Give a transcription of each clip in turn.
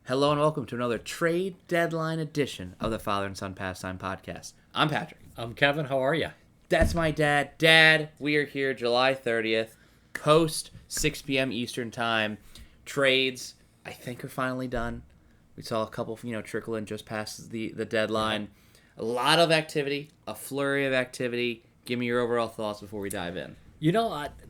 Hello and welcome to another trade deadline edition of the Father and Son Pastime podcast. I'm Patrick. I'm Kevin. How are you? That's my dad. Dad, we are here July 30th, post 6 p.m. Eastern time. Trades, I think, are finally done. We saw a couple, trickle in just past the deadline. A lot of activity, a flurry of activity. Give me your overall thoughts before we dive in.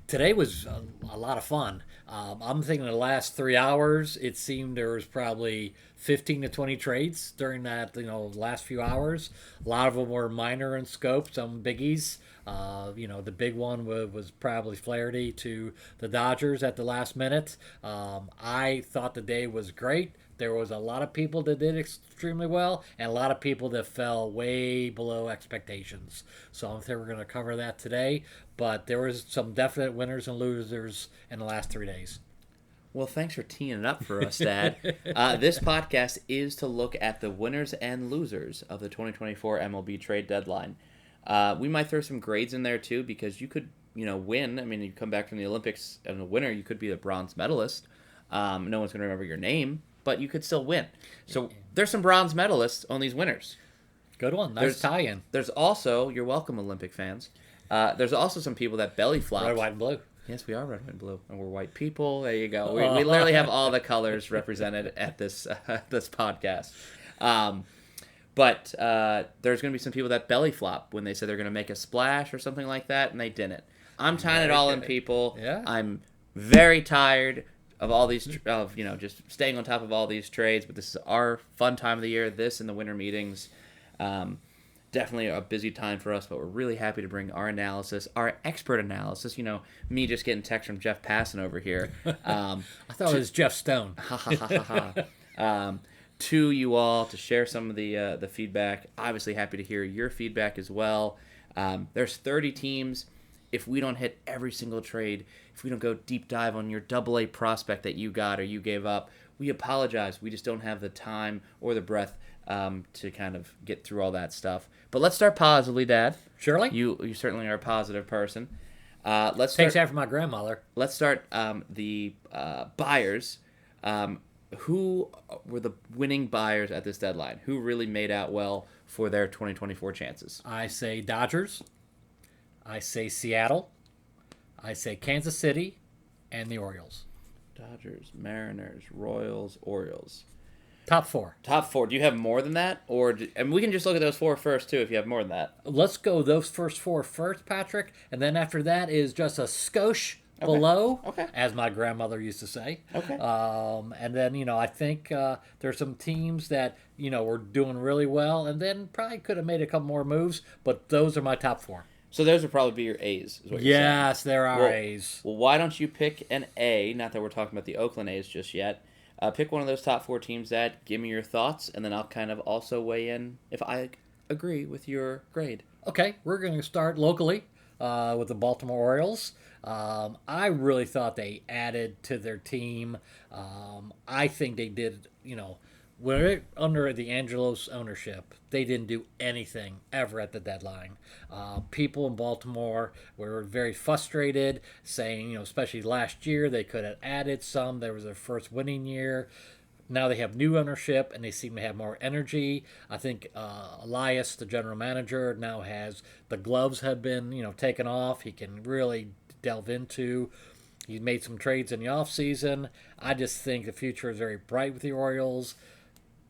Today was a lot of fun. I'm thinking the last 3 hours, it seemed there was probably 15 to 20 trades during that, last few hours. A lot of them were minor in scope, some biggies. The big one was probably Flaherty to the Dodgers at the last minute. I thought the day was great. There was a lot of people that did extremely well and a lot of people that fell way below expectations. So I think we're going to cover that today. But there was some definite winners and losers in the last 3 days. Well, thanks for teeing it up for us, Dad. This podcast is to look at the winners and losers of the 2024 MLB trade deadline. We might throw some grades in there, too, because you could, win. I mean, you come back from the Olympics and a winner, you could be a bronze medalist. No one's going to remember your name, but you could still win. So there's some bronze medalists on these winners. Good one. Nice tie-in. There's also, you're welcome, Olympic fans. There's also some people that belly flopped. Red, white, and blue. Yes, we are red, white, and blue, and we're white people. There you go. We literally have all the colors represented at this this podcast. But there's going to be some people that belly flop when they say they're going to make a splash or something like that, and they didn't. I'm tying it all in, people. Yeah. I'm very tired of all these, just staying on top of all these trades. But this is our fun time of the year. This and the winter meetings. Definitely a busy time for us, but we're really happy to bring our analysis, our expert analysis. Me just getting text from Jeff Passan over here. I thought it was Jeff Stone. To you all to share some of the feedback. Obviously happy to hear your feedback as well. There's 30 teams. If we don't hit every single trade, if we don't go deep dive on your AA prospect that you got or you gave up, we apologize. We just don't have the time or the breath to kind of get through all that stuff. But let's start positively, Dad. Surely. You certainly are a positive person. Takes after my grandmother. Let's start the buyers. Who were the winning buyers at this deadline? Who really made out well for their 2024 chances? I say Dodgers. I say Seattle. I say Kansas City and the Orioles. Dodgers, Mariners, Royals, Orioles. Top four. Top four. Do you have more than that? And we can just look at those four first, too, if you have more than that. Let's go those first four first, Patrick. And then after that is just a skosh below, as my grandmother used to say. Okay. And then, I think there's some teams that, were doing really well and then probably could have made a couple more moves. But those are my top four. So those would probably be your A's, is what you're saying. Yes, there are A's. Well, why don't you pick an A? Not that we're talking about the Oakland A's just yet. Pick one of those top four teams, Dad. Give me your thoughts, and then I'll kind of also weigh in if I agree with your grade. Okay, we're going to start locally with the Baltimore Orioles. I really thought they added to their team. I think they did, when they're under the Angelos ownership, they didn't do anything ever at the deadline. People in Baltimore were very frustrated, saying, especially last year, they could have added some. There was their first winning year. Now they have new ownership, and they seem to have more energy. I think Elias, the general manager, now has the gloves have been, taken off. He can really delve into. He's made some trades in the offseason. I just think the future is very bright with the Orioles.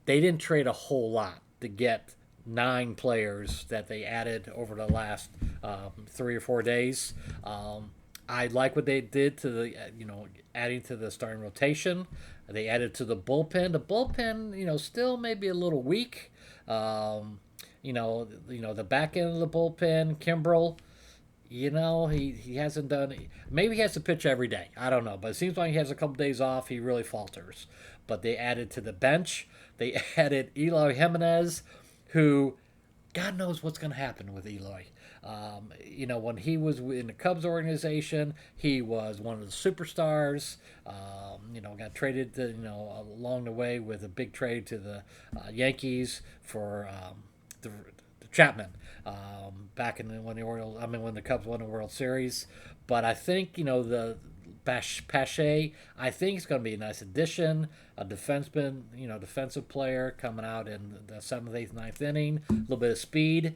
They didn't trade a whole lot to get 9 players that they added over the last 3 or 4 days. I like what they did to the, adding to the starting rotation. They added to the bullpen. The bullpen, still maybe a little weak. The back end of the bullpen, Kimbrel, he hasn't done. Maybe he has to pitch every day. I don't know, but it seems like he has a couple days off. He really falters. But they added to the bench. They added Eloy Jimenez, who, God knows what's going to happen with Eloy. When he was in the Cubs organization, he was one of the superstars. Got traded, along the way with a big trade to the Yankees for the Chapman back when the Cubs won the World Series. But I think the Pache, I think it's going to be a nice addition. A defenseman, defensive player coming out in the 7th, 8th, 9th inning. A little bit of speed.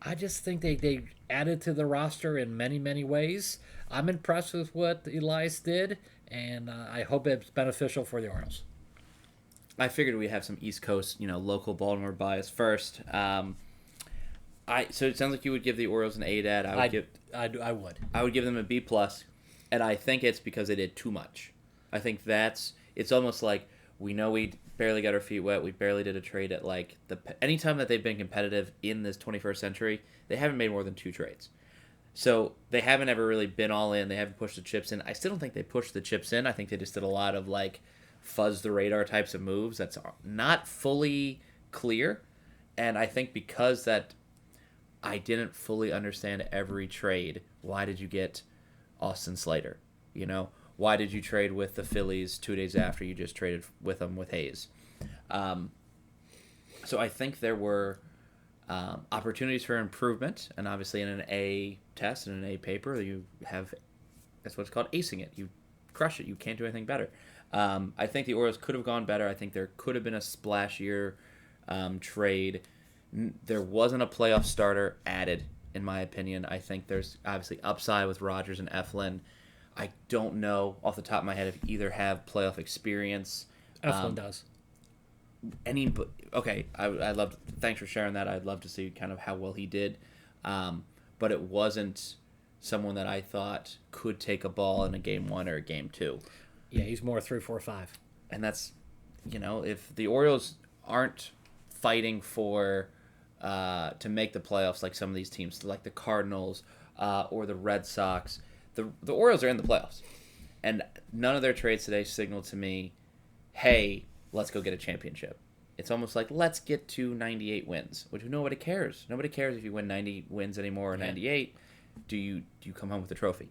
I just think they added to the roster in many, many ways. I'm impressed with what Elias did, and I hope it's beneficial for the Orioles. I figured we'd have some East Coast, local Baltimore bias first. So it sounds like you would give the Orioles an A, Dad. I would. I would give them a B plus, and I think it's because they did too much. I think it's almost like we know we barely got our feet wet. We barely did a trade at anytime that they've been competitive in this 21st century, they haven't made more than 2 trades. So they haven't ever really been all in. They haven't pushed the chips in. I still don't think they pushed the chips in. I think they just did a lot of fuzz the radar types of moves that's not fully clear. And I think because that I didn't fully understand every trade. Why did you get Austin Slater? Why did you trade with the Phillies 2 days after you just traded with them with Hayes? So I think there were opportunities for improvement, and obviously in an A test and an A paper, that's what's called acing it. You crush it. You can't do anything better. I think the Orioles could have gone better. I think there could have been a splashier trade. There wasn't a playoff starter added, in my opinion. I think there's obviously upside with Rogers and Eflin. I don't know off the top of my head if either have playoff experience. Eflin does. Okay, I'd love. Thanks for sharing that. I'd love to see kind of how well he did, but it wasn't someone that I thought could take a ball in a game 1 or a game 2. Yeah, he's more 3, 4, 5. And that's, if the Orioles aren't fighting for to make the playoffs like some of these teams, like the Cardinals or the Red Sox, the Orioles are in the playoffs, and none of their trades today signaled to me, hey, let's go get a championship. It's almost like, let's get to 98 wins, which nobody cares. Nobody cares if you win 90 wins anymore or 98. Do you come home with a trophy?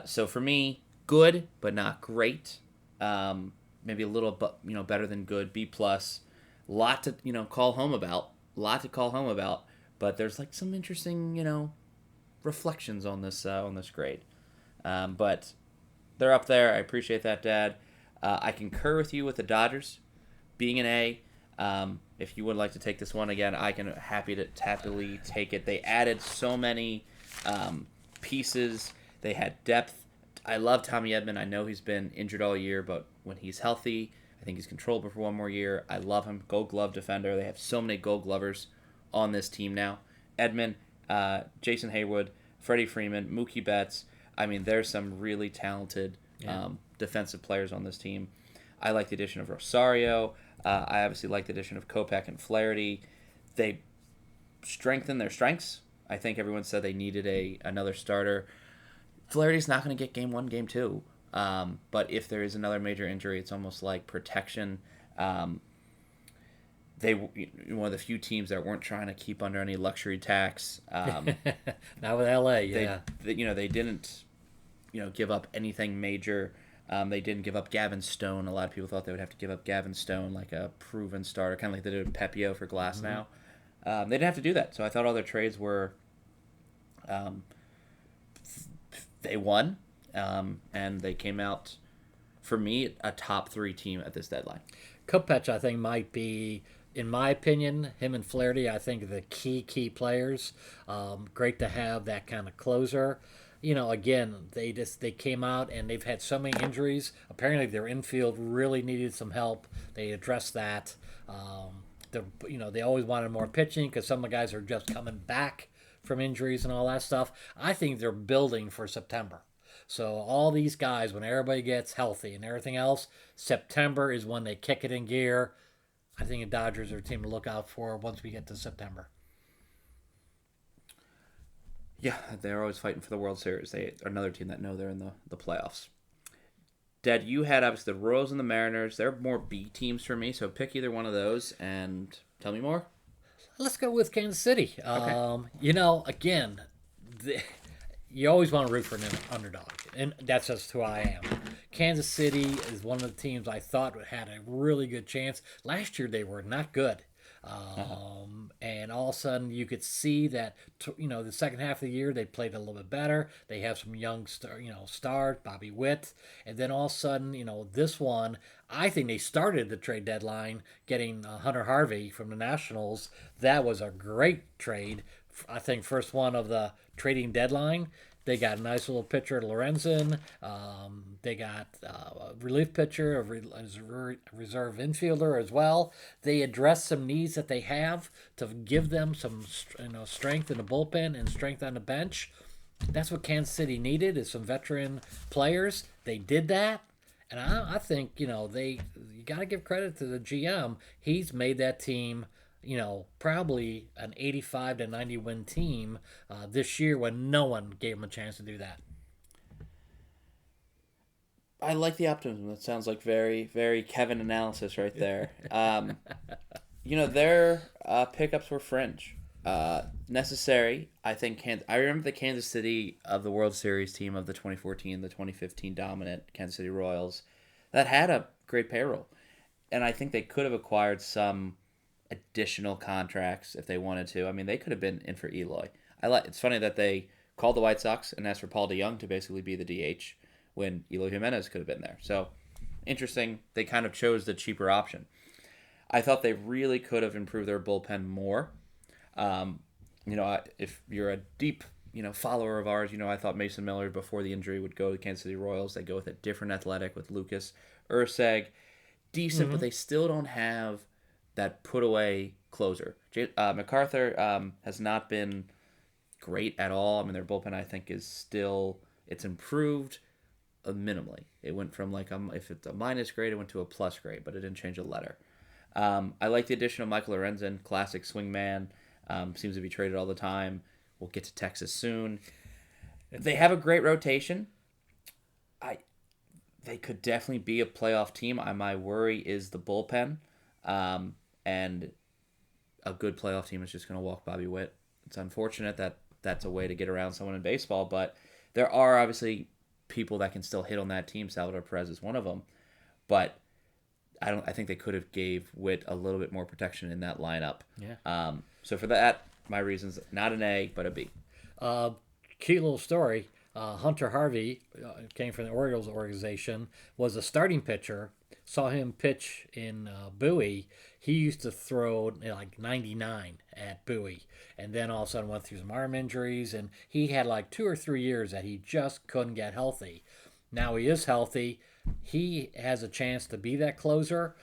So for me, good but not great. Maybe a little, better than good. B plus. Lot to call home about. But there's some interesting reflections on this grade. But they're up there. I appreciate that, Dad. I concur with you with the Dodgers being an A. If you would like to take this one again, I can happily take it. They added so many pieces. They had depth. I love Tommy Edman. I know he's been injured all year, but when he's healthy, I think he's controllable for one more year. I love him. Gold Glove defender. They have so many Gold Glovers on this team now. Edman, Jason Haywood, Freddie Freeman, Mookie Betts. I mean, there's some really talented defensive players on this team. I like the addition of Rosario. I obviously like the addition of Kopech and Flaherty. They strengthened their strengths. I think everyone said they needed another starter. Flaherty's not going to get game 1, game 2. But if there is another major injury, it's almost like protection. They one of the few teams that weren't trying to keep under any luxury tax. Not with LA, yeah. They didn't give up anything major. They didn't give up Gavin Stone. A lot of people thought they would have to give up Gavin Stone, like a proven starter, kind of like they did with Pepio for Glasnow. They didn't have to do that. So I thought all their trades were they won, and they came out, for me, a top 3 team at this deadline. Kopech, I think, might be, in my opinion, him and Flaherty, I think, are the key players. Great to have that kind of closer. Again, they came out and they've had so many injuries. Apparently, their infield really needed some help. They addressed that. They always wanted more pitching because some of the guys are just coming back from injuries and all that stuff. I think they're building for September. So all these guys, when everybody gets healthy and everything else, September is when they kick it in gear. I think the Dodgers are a team to look out for once we get to September. Yeah, they're always fighting for the World Series. They are another team that know they're in the playoffs. Dad, you had obviously the Royals and the Mariners. They're more B teams for me, so pick either one of those and tell me more. Let's go with Kansas City. Okay. Again, you always want to root for an underdog, and that's just who I am. Kansas City is one of the teams I thought had a really good chance. Last year they were not good. And all of a sudden you could see that the second half of the year they played a little bit better. They have some young stars, Bobby Witt, and then all of a sudden this one, I think they started the trade deadline getting Hunter Harvey from the Nationals. That was a great trade. I think first one of the trading deadline. They got a nice little pitcher, Lorenzen. They got a relief pitcher, a reserve infielder as well. They address some needs that they have to give them some strength in the bullpen and strength on the bench. That's what Kansas City needed, is some veteran players. They did that. And I think, you got to give credit to the GM. He's made that team probably an 85 to 90 win team this year when no one gave him a chance to do that. I like the optimism. That sounds like very, very Kevin analysis right there. Their pickups were fringe. Necessary. I think I remember the Kansas City of the World Series team of the 2014, the 2015 dominant Kansas City Royals that had a great payroll. And I think they could have acquired some additional contracts if they wanted to. I mean, they could have been in for Eloy. It's funny that they called the White Sox and asked for Paul DeJong to basically be the DH when Eloy Jimenez could have been there. So, interesting. They kind of chose the cheaper option. I thought they really could have improved their bullpen more. If you're a deep, follower of ours, I thought Mason Miller before the injury would go to the Kansas City Royals. They go with a different athletic with Lucas Urseg. Decent, but they still don't have that put-away closer. MacArthur has not been great at all. I mean, their bullpen, I think, it's improved minimally. It went from, if it's a minus grade, it went to a plus grade, but it didn't change a letter. I like the addition of Michael Lorenzen, classic swingman, seems to be traded all the time. We'll get to Texas soon. They have a great rotation. They could definitely be a playoff team. My worry is the bullpen. And a good playoff team is just going to walk Bobby Witt. It's unfortunate that that's a way to get around someone in baseball, but there are obviously people that can still hit on that team. Salvador Perez is one of them, but I think they could have gave Witt a little bit more protection in that lineup. Yeah. So for that, my reasons, not an A, but a B. Cute little story. Hunter Harvey came from the Orioles organization, was a starting pitcher. Saw him pitch in Bowie. He used to throw 99 at Bowie, and then all of a sudden went through some arm injuries, and he had 2 or 3 years that he just couldn't get healthy. Now he is healthy. He has a chance to be that closer.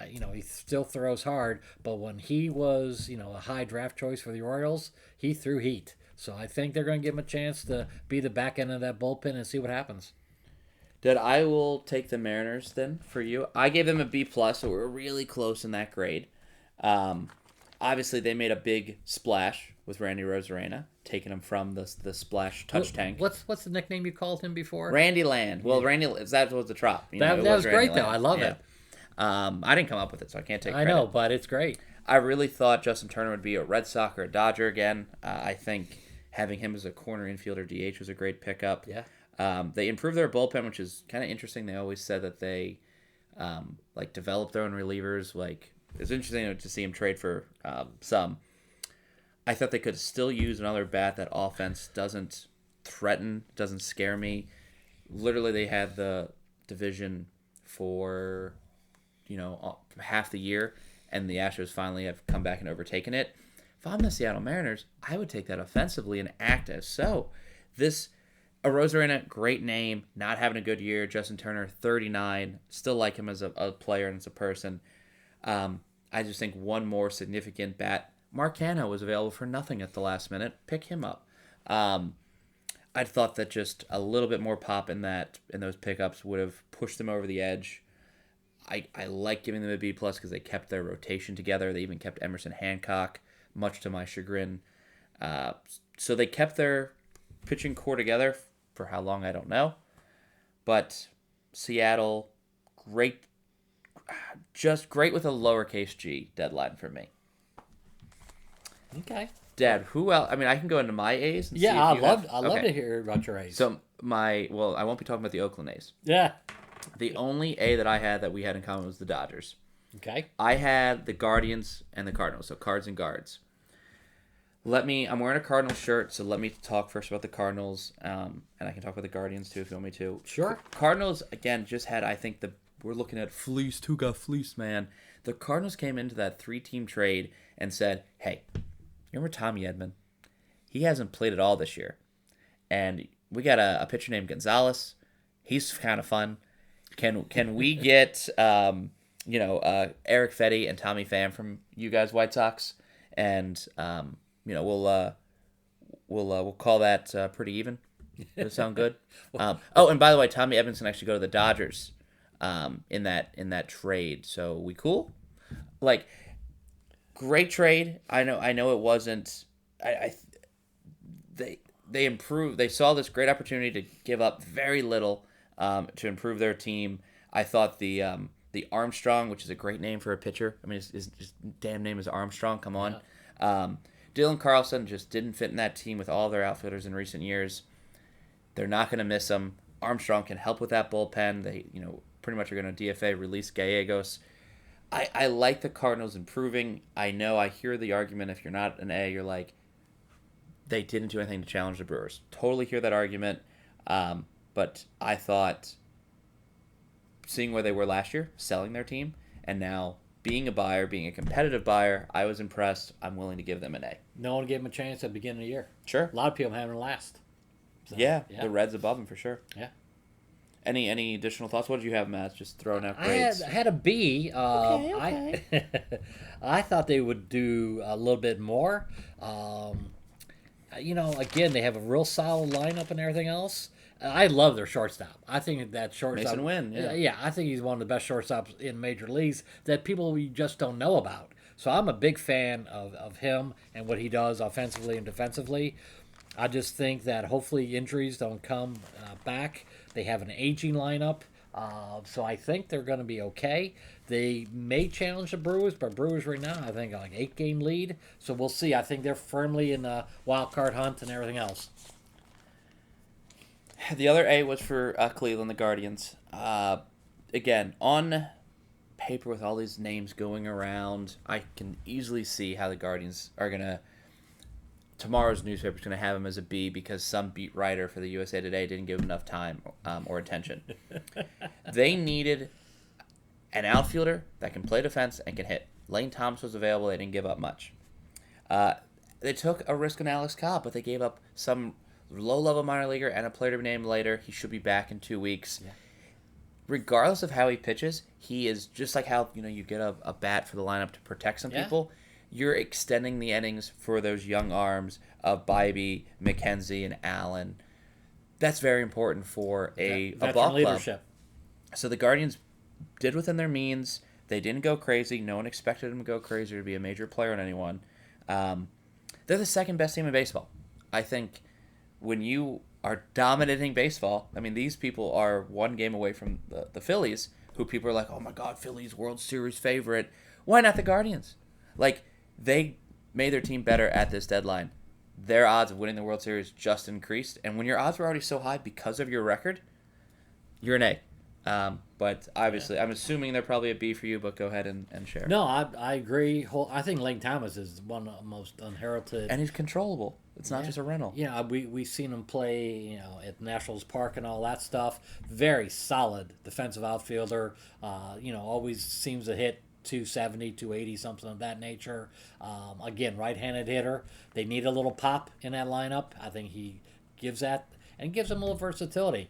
He still throws hard, but when he was, a high draft choice for the Orioles, he threw heat. So I think they're going to give him a chance to be the back end of that bullpen and see what happens. I will take the Mariners then for you. I gave them a B+, so we're really close in that grade. Obviously, they made a big splash with Randy Rosarena, taking him from the splash touch tank. What's the nickname you called him before? Randy Land. Well, Randy, that was the trop. That was great, though. I love it. I didn't come up with it, so I can't take credit. I know, but it's great. I really thought Justin Turner would be a Red Sox or a Dodger again. I think having him as a corner infielder DH was a great pickup. Yeah. They improved their bullpen, which is kind of interesting. They always said that they developed their own relievers. It's interesting to see him trade for some. I thought they could still use another bat. That offense doesn't threaten, doesn't scare me. Literally, they had the division for half the year, and the Astros finally have come back and overtaken it. If I'm the Seattle Mariners, I would take that offensively and act as so. A Rosarena, great name, not having a good year. Justin Turner, 39, still like him as a player and as a person. I just think one more significant bat. Mark Canha was available for nothing at the last minute. Pick him up. I thought that just a little bit more pop in those pickups would have pushed them over the edge. I like giving them a B+ because they kept their rotation together. They even kept Emerson Hancock, much to my chagrin. So they kept their pitching core together for how long, I don't know. But Seattle, just great with a lowercase g deadline for me. Okay. Dad, who else? I mean, I can go into my A's. And yeah, see if I'd love to hear about your A's. So I won't be talking about the Oakland A's. Yeah. The only A that I had that we had in common was the Dodgers. Okay. I had the Guardians and the Cardinals, so Cards and Guards. I'm wearing a Cardinals shirt, so let me talk first about the Cardinals, and I can talk about the Guardians too if you want me to. Sure. Cardinals, again, just had, I think, we're looking at fleeced. Who got fleeced, man? The Cardinals came into that 3-team trade and said, hey, you remember Tommy Edman? He hasn't played at all this year. And we got a pitcher named Gonzalez. He's kind of fun. Can we get Eric Fetty and Tommy Pham from you guys White Sox? And we'll call that pretty even. Does that sound good? And by the way, Tommy Evans can actually go to the Dodgers in that trade. So we cool? Like, great trade. I know it wasn't. They improved. They saw this great opportunity to give up very little to improve their team. I thought the Armstrong, which is a great name for a pitcher. I mean, his damn name is Armstrong. Come on. Yeah. Dylan Carlson just didn't fit in that team with all of their outfielders in recent years. They're not going to miss him. Armstrong can help with that bullpen. They, pretty much are going to DFA, release Gallegos. I like the Cardinals improving. I hear the argument, if you're not an A, you're like, they didn't do anything to challenge the Brewers. Totally hear that argument. But I thought, seeing where they were last year, selling their team, and now being a buyer, being a competitive buyer, I was impressed. I'm willing to give them an A. No one gave them a chance at the beginning of the year. Sure. A lot of people having last. So, yeah, the Reds above them for sure. Yeah. Any additional thoughts? What did you have, Matt? Just throwing out grades. I had a B. Okay. I thought they would do a little bit more. Again, they have a real solid lineup and everything else. I love their shortstop. I think that shortstop. Mason Wynn, yeah. Yeah, I think he's one of the best shortstops in major leagues that people just don't know about. So I'm a big fan of him and what he does offensively and defensively. I just think that hopefully injuries don't come back. They have an aging lineup, so I think they're going to be okay. They may challenge the Brewers, but Brewers right now, I think, like 8-game lead. So we'll see. I think they're firmly in the wild card hunt and everything else. The other A was for Cleveland, the Guardians. Again, on paper with all these names going around, I can easily see how the Guardians are going to... Tomorrow's newspaper is going to have him as a B because some beat writer for the USA Today didn't give him enough time or attention. They needed an outfielder that can play defense and can hit. Lane Thomas was available. They didn't give up much. They took a risk on Alex Cobb, but they gave up some low-level minor leaguer and a player to be named later. He should be back in 2 weeks. Yeah. Regardless of how he pitches, he is just like how you get a bat for the lineup to protect some people. You're extending the innings for those young arms of Bybee, McKenzie, and Allen. That's very important for a ball club. So the Guardians did within their means. They didn't go crazy. No one expected them to go crazy or to be a major player on anyone. They're the second best team in baseball. I think when you are dominating baseball, I mean, these people are one game away from the Phillies, who people are like, oh my God, Phillies World Series favorite. Why not the Guardians? Like, they made their team better at this deadline. Their odds of winning the World Series just increased. And when your odds were already so high because of your record, you're an A. But obviously, I'm assuming they're probably a B for you, but go ahead and share. No, I agree. I think Lane Thomas is one of the most unheralded. And he's controlled. It's not just a rental. Yeah, we've seen him play, at Nationals Park and all that stuff. Very solid defensive outfielder. Always seems to hit 270, 280, something of that nature. Again, right-handed hitter. They need a little pop in that lineup. I think he gives that and gives them a little versatility.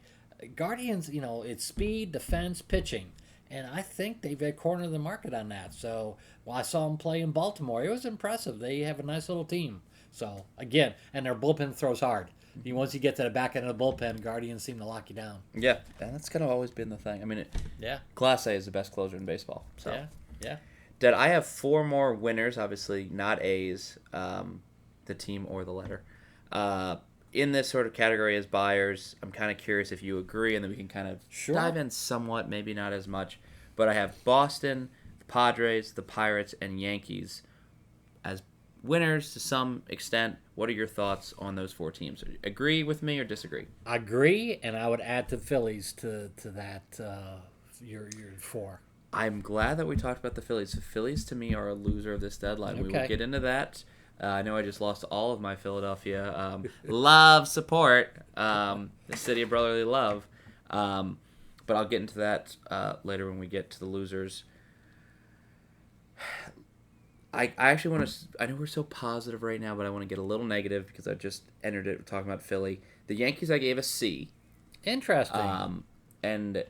Guardians, it's speed, defense, pitching. And I think they've cornered the market on that. So, I saw them play in Baltimore. It was impressive. They have a nice little team. So, again, and their bullpen throws hard. Once you get to the back end of the bullpen, Guardians seem to lock you down. Yeah, and that's kind of always been the thing. I mean, Class A is the best closer in baseball. So. Yeah. Dad, I have 4 more winners, obviously not A's, the team or the letter. In this sort of category as buyers, I'm kind of curious if you agree, and then we can kind of dive in somewhat, maybe not as much. But I have Boston, the Padres, the Pirates, and Yankees as winners to some extent. What are your thoughts on those 4 teams? Agree with me or disagree? Agree, and I would add the Phillies to that, your 4. I'm glad that we talked about the Phillies. The Phillies, to me, are a loser of this deadline. We will Okay. get into that. I know I just lost all of my Philadelphia love support, the city of brotherly love. But I'll get into that later when we get to the losers. I actually want to. I know we're so positive right now, but I want to get a little negative because I just entered it talking about Philly. The Yankees, I gave a C. Interesting. And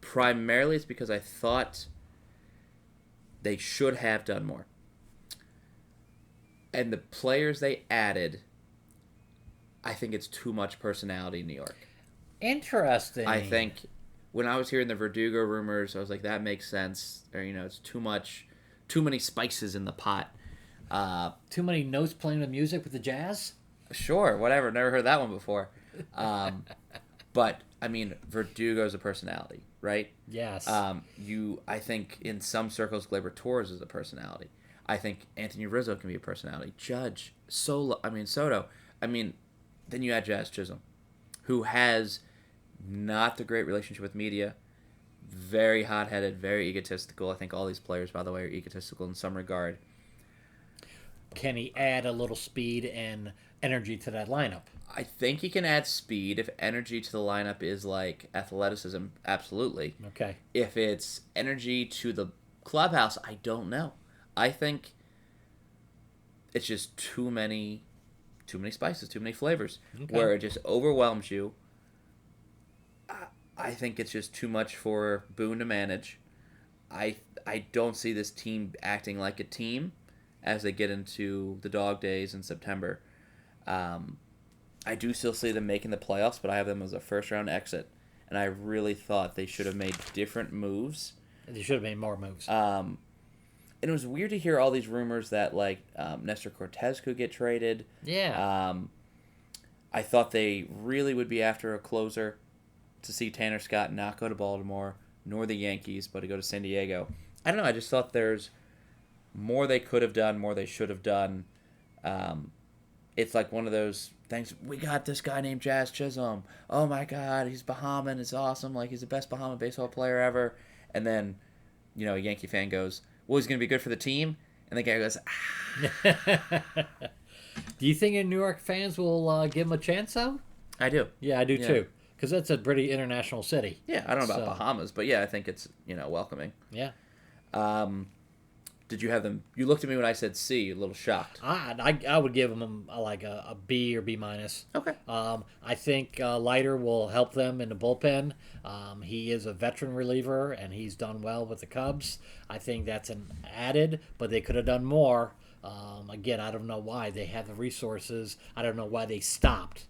primarily it's because I thought they should have done more. And the players they added, I think it's too much personality in New York. Interesting. I think when I was hearing the Verdugo rumors, I was like, that makes sense. Or, it's too many spices in the pot. Too many notes playing the music with the Jazz? Sure, whatever. Never heard that one before. But, I mean, Verdugo's a personality, right? Yes. I think in some circles, Gleyber Torres is a personality. I think Anthony Rizzo can be a personality. Judge, Soto. Then you add Jazz Chisholm, who has not the great relationship with media, very hot-headed, very egotistical. I think all these players, by the way, are egotistical in some regard. Can he add a little speed and energy to that lineup? I think he can add speed. If energy to the lineup is like athleticism, absolutely. Okay. If it's energy to the clubhouse, I don't know. I think it's just too many spices, too many flavors, where it just overwhelms you. I think it's just too much for Boone to manage. I don't see this team acting like a team as they get into the dog days in September. I do still see them making the playoffs, but I have them as a first-round exit. And I really thought they should have made different moves. They should have made more moves. And it was weird to hear all these rumors that, like, Nestor Cortez could get traded. Yeah. I thought they really would be after a closer to see Tanner Scott not go to Baltimore, nor the Yankees, but to go to San Diego. I don't know. I just thought there's more they could have done, more they should have done. It's like one of those things. We got this guy named Jazz Chisholm. Oh my God, he's Bahamian. It's awesome. Like, he's the best Bahamian baseball player ever. And then, a Yankee fan goes, well, he's going to be good for the team. And the guy goes, Do you think New York fans will give him a chance, though? I do. Yeah, I do too. Because that's a pretty international city. Yeah, I don't know about Bahamas, but yeah, I think it's, welcoming. Yeah. Did you have them? You looked at me when I said C, a little shocked. I would give him a B or B minus. Okay. I think Leiter will help them in the bullpen. He is a veteran reliever, and he's done well with the Cubs. I think that's an added, but they could have done more. Again, I don't know why they have the resources. I don't know why they stopped.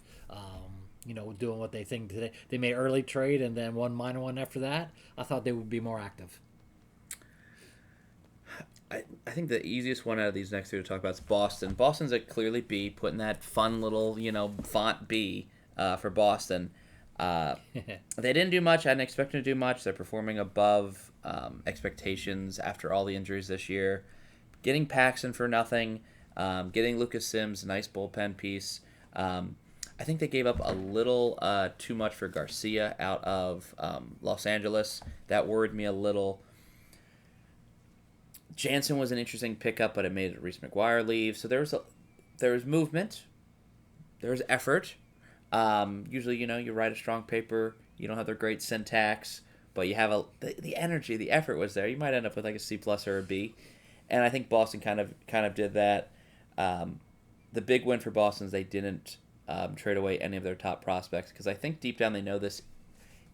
Doing what they think today. They made early trade and then one minor one after that. I thought they would be more active. I think the easiest one out of these next two to talk about is Boston. Boston's a clearly B, putting that fun little, font B for Boston. They didn't do much. I didn't expect them to do much. They're performing above expectations after all the injuries this year. Getting Paxton for nothing. Getting Lucas Sims, a nice bullpen piece. I think they gave up a little too much for Garcia out of Los Angeles. That worried me a little. Jansen was an interesting pickup, but it made Reese McGuire leave. So there was movement. There was effort. Usually, you write a strong paper. You don't have the great syntax, but you have the energy, the effort was there. You might end up with like a C plus or a B, and I think Boston kind of did that. The big win for Boston is they didn't trade away any of their top prospects because I think deep down they know this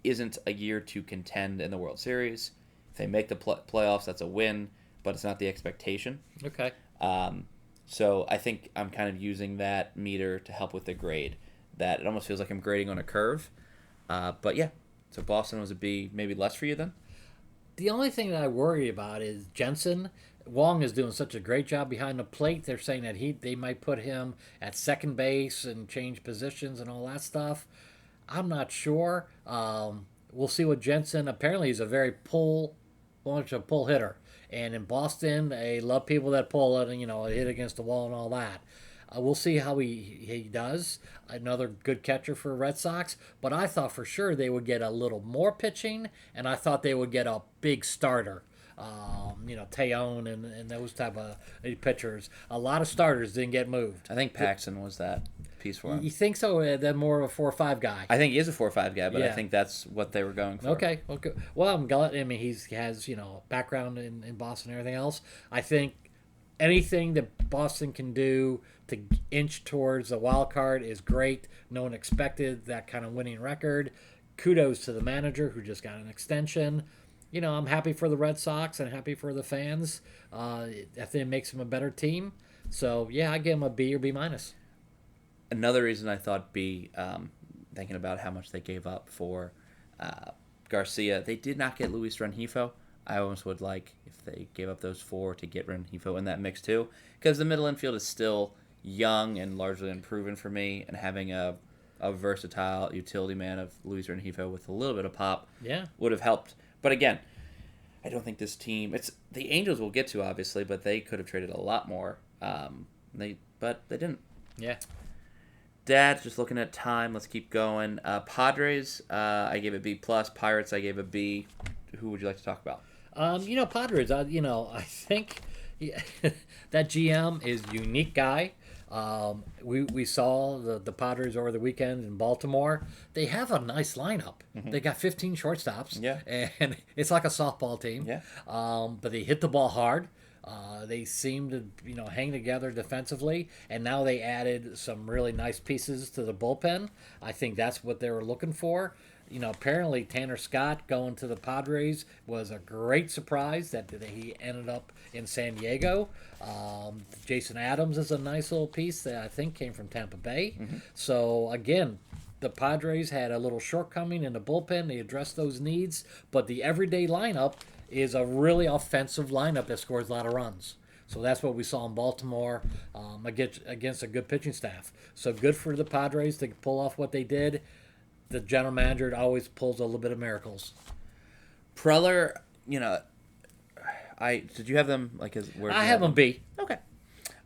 isn't a year to contend in the World Series. If they make the playoffs, that's a win, but it's not the expectation. Okay. So I think I'm kind of using that meter to help with the grade. That it almost feels like I'm grading on a curve. But yeah, so Boston was a B, maybe less for you then? The only thing that I worry about is Jensen. Wong is doing such a great job behind the plate. They're saying that they might put him at second base and change positions and all that stuff. I'm not sure. We'll see what Jensen. Apparently, he's a very pull hitter. And in Boston, they love people that pull it and hit against the wall and all that. We'll see how he does. Another good catcher for Red Sox, but I thought for sure they would get a little more pitching, and I thought they would get a big starter. Teon and those type of pitchers. A lot of starters didn't get moved. I think Paxton was that piece for him. You think so? Then more of a 4 or 5 guy. I think he is a 4 or 5 guy, but I think that's what they were going for. Okay. Well, I'm glad. I mean, he has background in Boston and everything else. I think anything that Boston can do to inch towards the wild card is great. No one expected that kind of winning record. Kudos to the manager who just got an extension. I'm happy for the Red Sox and happy for the fans. I think it makes them a better team. So, yeah, I give them a B or B minus. Another reason I thought B, thinking about how much they gave up for Garcia, they did not get Luis Rengifo. I almost would like if they gave up those 4 to get Rengifo in that mix too, because the middle infield is still young and largely unproven for me, and having a versatile utility man of Luis Rengifo with a little bit of pop would have helped. But again, I don't think this team. It's the Angels we'll get to obviously, but they could have traded a lot more. But they didn't. Yeah. Dad, just looking at time. Let's keep going. Padres, I gave a B plus. Pirates, I gave a B. Who would you like to talk about? Padres. I think that GM is a unique guy. We saw the Padres over the weekend in Baltimore. They have a nice lineup. Mm-hmm. They got 15 shortstops. Yeah. And it's like a softball team. Yeah. But they hit the ball hard. They seem to, hang together defensively, and now they added some really nice pieces to the bullpen. I think that's what they were looking for. Apparently Tanner Scott going to the Padres was a great surprise that he ended up in San Diego. Jason Adams is a nice little piece that I think came from Tampa Bay. Mm-hmm. So, again, the Padres had a little shortcoming in the bullpen. They addressed those needs, but the everyday lineup is a really offensive lineup that scores a lot of runs. So that's what we saw in Baltimore against a good pitching staff. So good for the Padres to pull off what they did. The general manager always pulls a little bit of miracles. Preller, did you have them I have them B. Okay.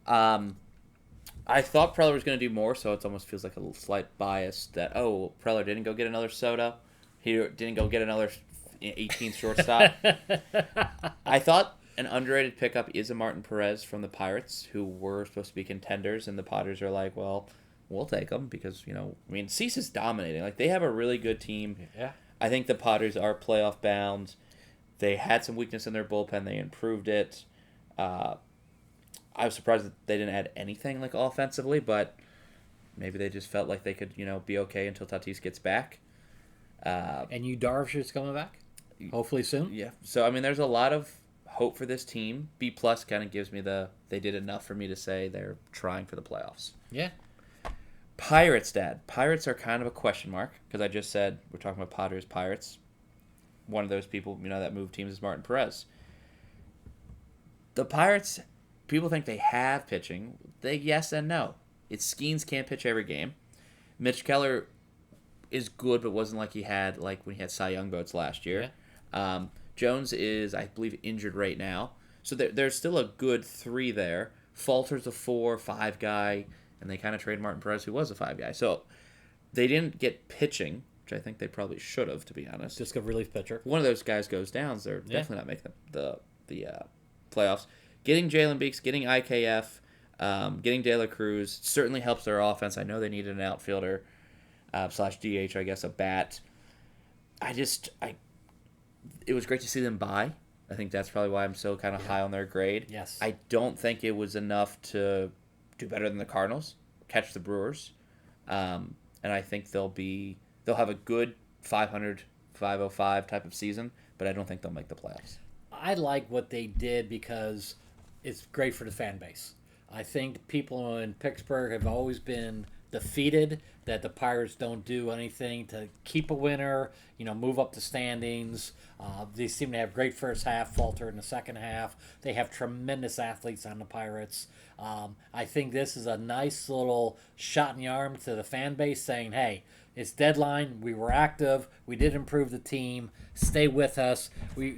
I thought Preller was going to do more, so it almost feels like a slight bias that Preller didn't go get another Soto. He didn't go get another 18th shortstop. I thought an underrated pickup is a Martin Perez from the Pirates, who were supposed to be contenders, and the Padres are like, well, we'll take them because, Cease is dominating. They have a really good team. Yeah. I think the Padres are playoff bound. They had some weakness in their bullpen. They improved it. I was surprised that they didn't add anything offensively, but maybe they just felt like they could, be okay until Tatis gets back. And Darvish is coming back, hopefully soon. Yeah. So there's a lot of hope for this team. B plus kind of gives me they did enough for me to say they're trying for the playoffs. Yeah. Pirates, Dad. Pirates are kind of a question mark because I just said we're talking about Padres, Pirates. One of those people, that move teams is Martin Perez. The Pirates, people think they have pitching. Yes and no. Skeens can't pitch every game. Mitch Keller is good, but wasn't like he had when he had Cy Young votes last year. Yeah. Jones is, I believe, injured right now. So there's still a good 3 there. Falter's a 4-5 guy, and they kind of trade Martin Perez, who was a 5 guy. So they didn't get pitching, which I think they probably should have, to be honest. Just a relief pitcher. One of those guys goes down, so they're definitely not making the playoffs. Getting Jalen Beeks, getting IKF, getting De La Cruz certainly helps their offense. I know they needed an outfielder /DH, I guess, a bat. It was great to see them buy. I think that's probably why I'm so kind of high on their grade. Yes. I don't think it was enough to do better than the Cardinals, catch the Brewers, and I think they'll have a good 500, 505 type of season, but I don't think they'll make the playoffs. I like what they did because it's great for the fan base. I think people in Pittsburgh have always been defeated that the Pirates don't do anything to keep a winner, move up the standings. They seem to have great first half, falter in the second half. They have tremendous athletes on the Pirates. I think this is a nice little shot in the arm to the fan base saying, hey, it's deadline. We were active. We did improve the team. Stay with us. We're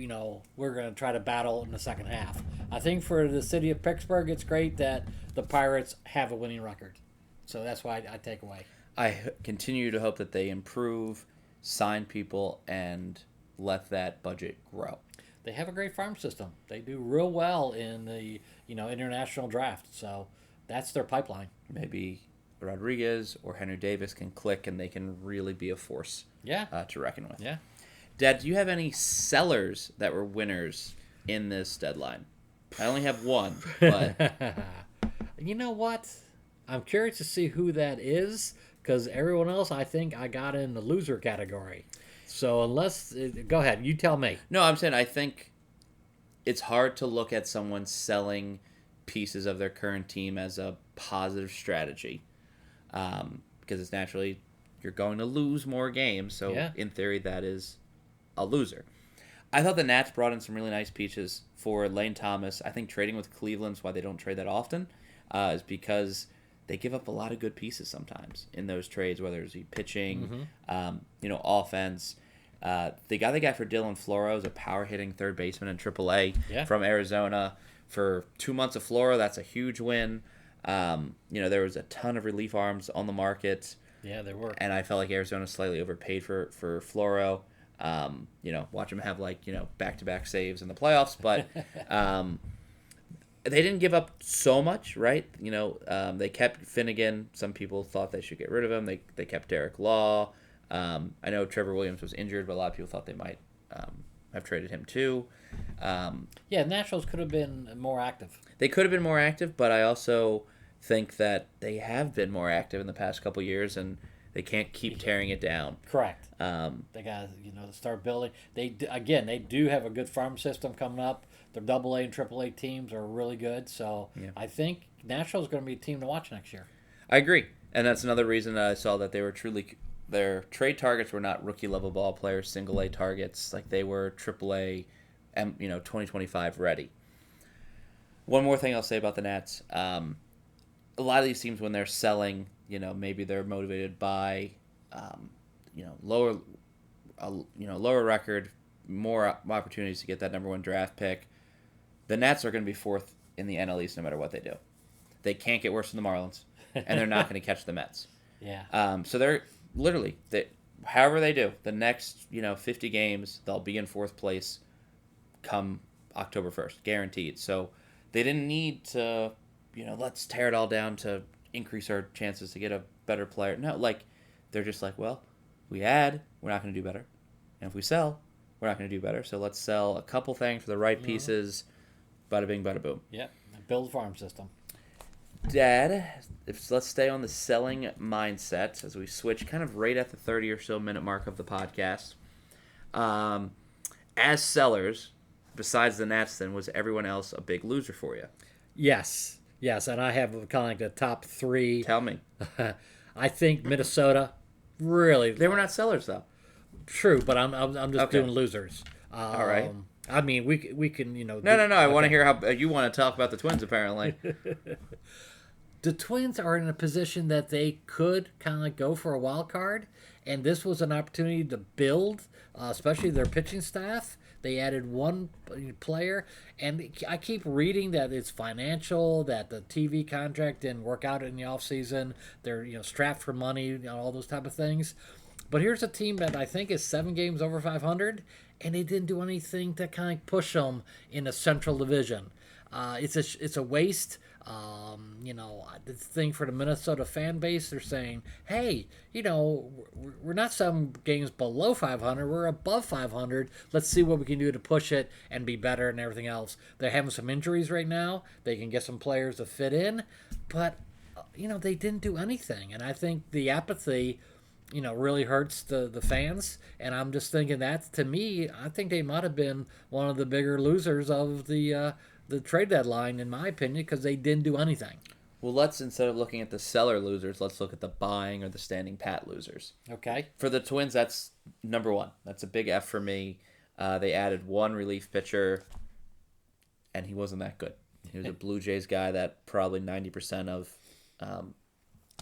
going to try to battle in the second half. I think for the city of Pittsburgh, it's great that the Pirates have a winning record. So that's why I take away. Continue to hope that they improve, sign people, and let that budget grow. They have a great farm system. They do real well in the international draft. So that's their pipeline. Maybe Rodriguez or Henry Davis can click, and they can really be a force to reckon with. Yeah. Dad, do you have any sellers that were winners in this deadline? I only have one, but you know what? I'm curious to see who that is, because everyone else I think I got in the loser category. So go ahead, you tell me. No, I'm saying I think it's hard to look at someone selling pieces of their current team as a positive strategy, because it's naturally you're going to lose more games. So in theory, that is a loser. I thought the Nats brought in some really nice pieces for Lane Thomas. I think trading with Cleveland's why they don't trade that often, is because they give up a lot of good pieces sometimes in those trades, whether it's pitching, offense. They got the guy for Dylan Floro, a power hitting third baseman in AAA from Arizona. For 2 months of Floro, that's a huge win. There was a ton of relief arms on the market. Yeah, there were. And I felt like Arizona slightly overpaid for Floro. Watch him have back-to-back saves in the playoffs, but they didn't give up so much, right? They kept Finnegan. Some people thought they should get rid of him. They kept Derek Law. I know Trevor Williams was injured, but a lot of people thought they might have traded him too. Nationals could have been more active. They could have been more active, but I also think that they have been more active in the past couple years, and they can't keep tearing it down. Correct. They got to start building. They do have a good farm system coming up. Their AA and AAA teams are really good. So I think Nashville is going to be a team to watch next year. I agree, and that's another reason that I saw that they were their trade targets were not rookie level ball players, single A targets. Like they were AAA, 2025 ready. One more thing I'll say about the Nats. A lot of these teams when they're selling, maybe they're motivated by, lower record, more opportunities to get that number one draft pick. The Nats are going to be fourth in the NL East no matter what they do. They can't get worse than the Marlins, and they're not going to catch the Mets. Yeah. So they're literally, however they do, the next 50 games, they'll be in fourth place come October 1st, guaranteed. So they didn't need to, let's tear it all down to increase our chances to get a better player. No, they're just we're not going to do better. And if we sell, we're not going to do better. So let's sell a couple things for the right pieces. Bada bing, bada boom. Yeah, build a farm system. Dad, let's stay on the selling mindset as we switch kind of right at the 30 or so minute mark of the podcast. As sellers, besides the Nats, then, was everyone else a big loser for you? Yes, and I have kind of like the top three. Tell me. I think Minnesota really. They were not sellers though. True, but I'm just doing losers. All right. I mean, we can No. I want to hear how you want to talk about the Twins. Apparently, the Twins are in a position that they could kind of go for a wild card, and this was an opportunity to build, especially their pitching staff. They added one player, and I keep reading that it's financial, that the TV contract didn't work out in the offseason. They're strapped for money, all those type of things. But here's a team that I think is 7 games over 500, and they didn't do anything to kind of push them in the Central Division. It's a waste. The thing for the Minnesota fan base, they're saying, hey, we're not 7 games below 500, we're above 500. Let's see what we can do to push it and be better and everything else. They're having some injuries right now. They can get some players to fit in, but they didn't do anything. And I think the apathy really hurts the fans. And I'm just thinking that, to me, I think they might have been one of the bigger losers of the trade deadline, in my opinion, because they didn't do anything. Well, let's, instead of looking at the seller losers, let's look at the buying or the standing pat losers. Okay. For the Twins, that's number one. That's a big F for me. They added one relief pitcher, and he wasn't that good. He was a Blue Jays guy that probably 90% of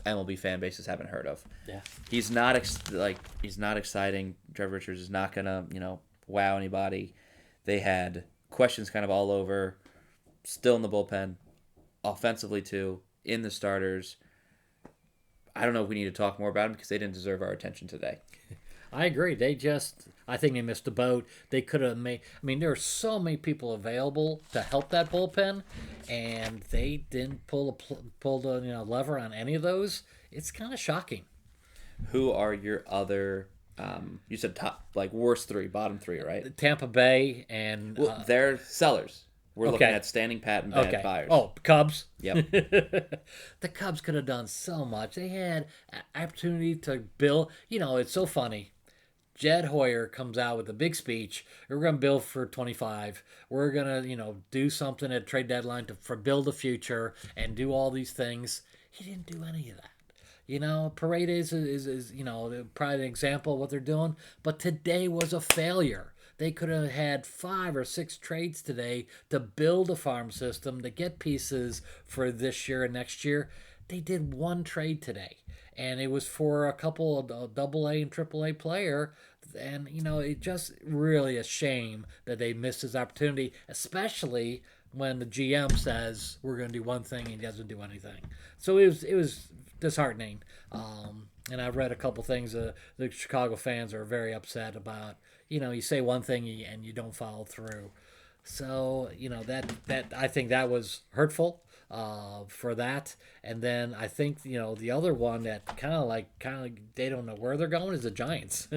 MLB fan bases haven't heard of. Yeah. He's not he's not exciting. Trevor Richards is not gonna wow anybody. They had questions kind of all over. Still in the bullpen, offensively too, in the starters. I don't know if we need to talk more about them because they didn't deserve our attention today. I agree. I think they missed the boat. They could have made. I mean, there are so many people available to help that bullpen, and they didn't pull the lever on any of those. It's kind of shocking. Who are your other? You said top worst three, bottom three, right? Tampa Bay and they're sellers. We're looking at standing pat and bad buyers. Oh, Cubs. Yep. The Cubs could have done so much. They had an opportunity to build. It's so funny. Jed Hoyer comes out with a big speech. We're going to build for 25. We're going to, do something at trade deadline for build the future and do all these things. He didn't do any of that. Paredes is probably an example of what they're doing. But today was a failure. They could have had 5 or 6 trades today to build a farm system, to get pieces for this year and next year. They did one trade today, and it was for a couple of AA and AAA player. And, it just really a shame that they missed his opportunity, especially when the GM says we're going to do one thing and he doesn't do anything. So it was disheartening. And I've read a couple things the Chicago fans are very upset about. You say one thing and you don't follow through. So, that I think that was hurtful for that. And then I think, the other one that kind of they don't know where they're going is the Giants.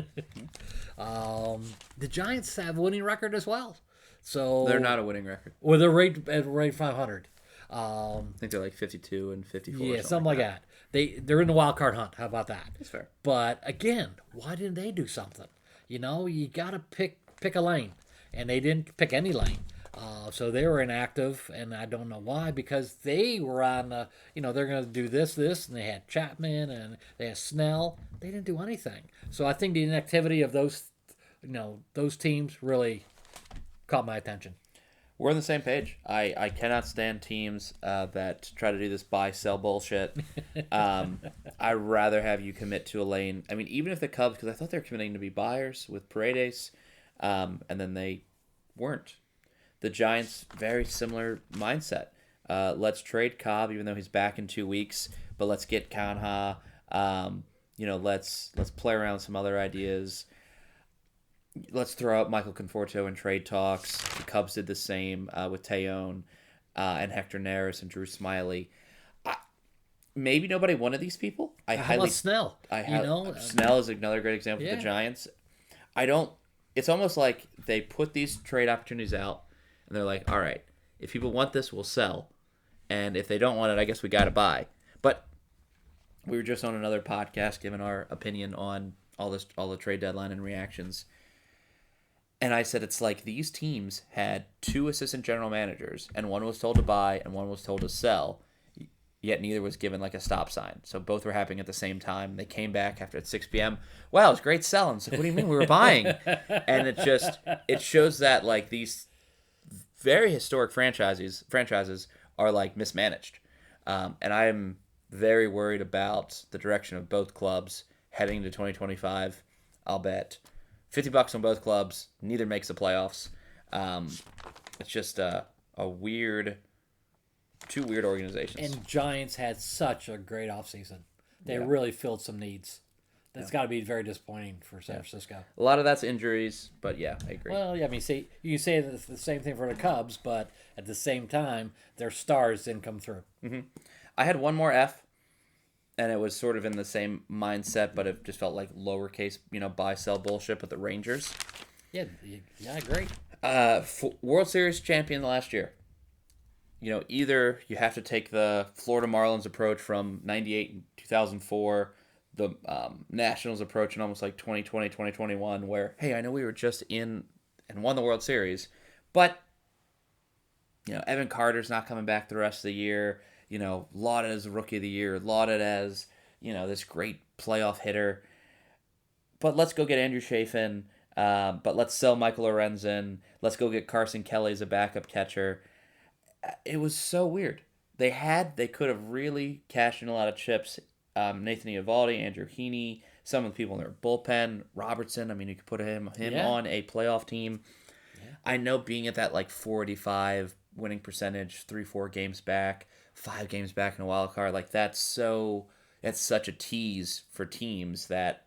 The Giants have a winning record as well. So they're not a winning record. Or they're rated 500. I think they're 52 and 54. Yeah, something like that. They're in the wild card hunt. How about that? That's fair. But again, why didn't they do something? You got to pick a lane, and they didn't pick any lane. So they were inactive, and I don't know why, because they were on they're going to do this, and they had Chapman, and they had Snell. They didn't do anything. So I think the inactivity of those teams really caught my attention. We're on the same page. I cannot stand teams that try to do this buy-sell bullshit. I'd rather have you commit to a lane. I mean, even if the Cubs, because I thought they were committing to be buyers with Paredes, and then they weren't. The Giants, very similar mindset. Let's trade Cobb, even though he's back in 2 weeks, but let's get Canha. Let's play around with some other ideas. Let's throw out Michael Conforto in trade talks. The Cubs did the same with Tejon and Hector Neris and Drew Smiley. Maybe nobody wanted these people. How about Snell? Snell is another great example of the Giants. It's almost like they put these trade opportunities out, and they're like, all right, if people want this, we'll sell. And if they don't want it, I guess we got to buy. But we were just on another podcast giving our opinion on all the trade deadline and reactions. And I said it's like these teams had 2 assistant general managers, and one was told to buy and one was told to sell, yet neither was given a stop sign. So both were happening at the same time. They came back after at 6 p.m. Wow, it was great selling. So what do you mean we were buying? And it shows that these very historic franchises are mismanaged. And I'm very worried about the direction of both clubs heading into 2025. I'll bet $50 on both clubs. Neither makes the playoffs. It's just two weird organizations. And Giants had such a great offseason. They really filled some needs. That's got to be very disappointing for San Francisco. A lot of that's injuries, but yeah, I agree. Well, yeah, I mean, you say the same thing for the Cubs, but at the same time, their stars didn't come through. Mm-hmm. I had one more F, and it was sort of in the same mindset, but it just felt like lowercase, buy-sell bullshit with the Rangers. Yeah, I agree. World Series champion last year. Either you have to take the Florida Marlins approach from 98 and 2004, the Nationals approach in almost 2020, 2021, where, hey, I know we were just in and won the World Series, but, Evan Carter's not coming back the rest of the year. Lauded as a Rookie of the Year, lauded as, this great playoff hitter. But let's go get Andrew Chafin. But let's sell Michael Lorenzen. Let's go get Carson Kelly as a backup catcher. It was so weird. They could have really cashed in a lot of chips Nathan Eovaldi, Andrew Heaney, some of the people in their bullpen, Robertson. I mean, you could put him Yeah. on a playoff team. Yeah. I know being at that like 45 winning percentage, 3-4 games back, 5 games back in a wild card, like that's such a tease for teams that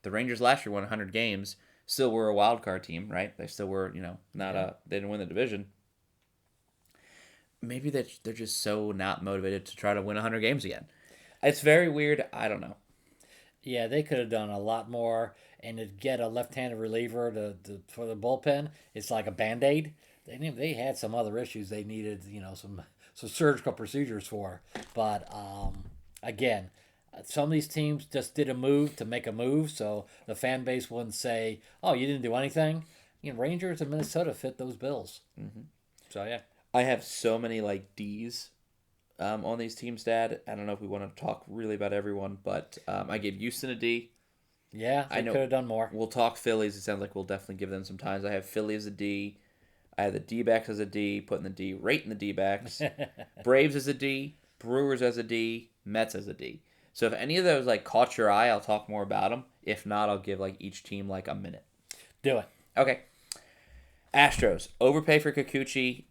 the Rangers last year won 100 games, still were a wild card team, right? They still were, not they didn't win the division. Maybe they're just so not motivated to try to win 100 games again. It's very weird. I don't know. Yeah, they could have done a lot more, and to get a left-handed reliever for the bullpen, it's like a band-aid. They had some other issues they needed, some surgical procedures for. But again, some of these teams just did a move to make a move, so the fan base wouldn't say, "Oh, you didn't do anything." Rangers and Minnesota fit those bills. Mm-hmm. So yeah, I have so many like D's on these teams, Dad. I don't know if we want to talk really about everyone, but I gave Houston a D. yeah, they could have done more. We'll talk Phillies. It sounds like we'll definitely give them some times. I have Philly as a D. I have the D-backs as a D, putting the D right in the D-backs. Braves as a D, Brewers as a D, Mets as a D. So if any of those like caught your eye, I'll talk more about them. If not, I'll give like each team like a minute. Do it. Okay. Astros overpay for Kikuchi.